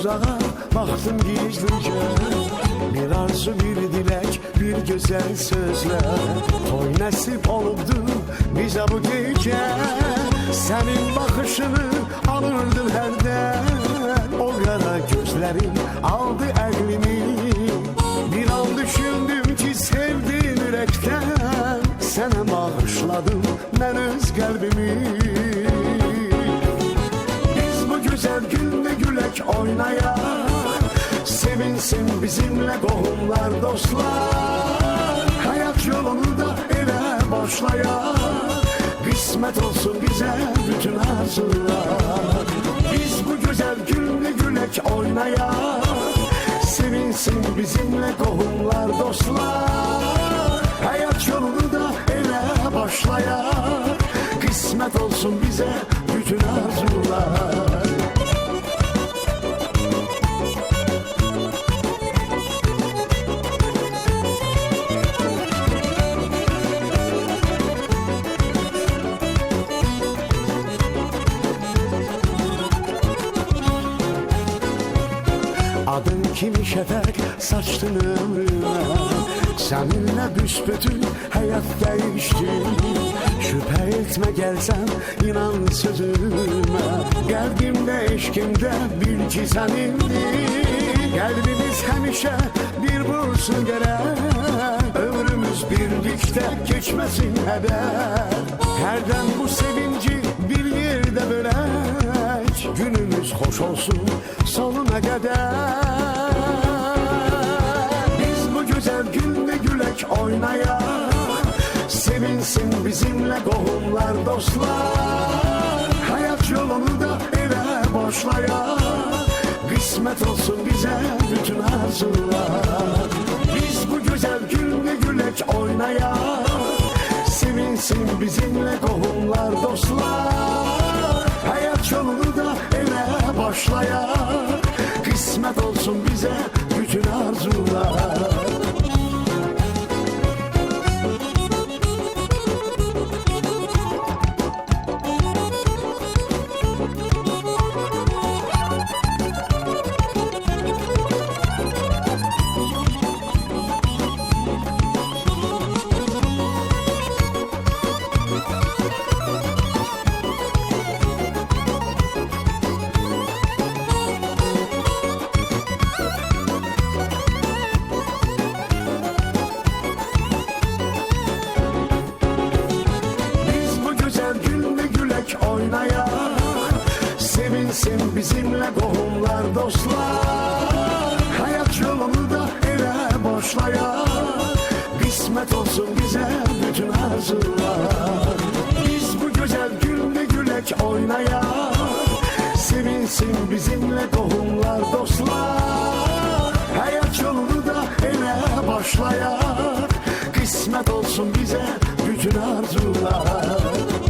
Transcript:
uzağa baktım gizlice. Bir arzu, bir dilek, bir güzel sözler. Toy nasip olubdu bize bu gece. Senin bakışını alırdım herden. O kara gözlerin aldı elimi. Bir an düşündüm ki sevdiğim yürekten. Sana bağışladım ben öz kalbimi. Biz bu güzel günde gülek oynaya. Sevinsin bizimle kohumlar, dostlar. Hayat yolunu da ele başlaya. Kısmet olsun bize bütün arzular. Biz bu güzel günde gülek oynaya. Sevinsin bizimle kohumlar, dostlar. Hayat yolunu da ele başlaya. Kısmet olsun bize bütün arzular. Adın kimi şefek saçtın ömrüme. Seninle büsbütün hayat değişti. Şüphe etme gelsen inan sözüme. Kalbimde eşkimde bil ki senindi. Kalbimiz hemişe bir bulsun gerek. Ömrümüz birlikte geçmesin heder. Herden bu sevinci bir yerde bölek. Günümüz hoş olsun sonuna kadar. Biz bu güzel günde gülek oynaya. Sevinsin bizimle kohumlar, dostlar. Hayat yolunu da ele başlaya. Kısmet olsun bize bütün arzular. Biz bu güzel günde gülek oynaya. Sevinsin bizimle kohumlar, dostlar. Hayat yolunu da ele başlaya. Kısmet olsun bize bütün arzular. Oynaya. Sevinsin bizimle kohumlar, dostlar. Hayat yolunu da ele başlaya. Kısmet olsun bize bütün arzular. Biz bu güzel günde gülek oynaya. Sevinsin bizimle kohumlar, dostlar. Hayat yolunu da ele başlaya. Kısmet olsun bize bütün arzular.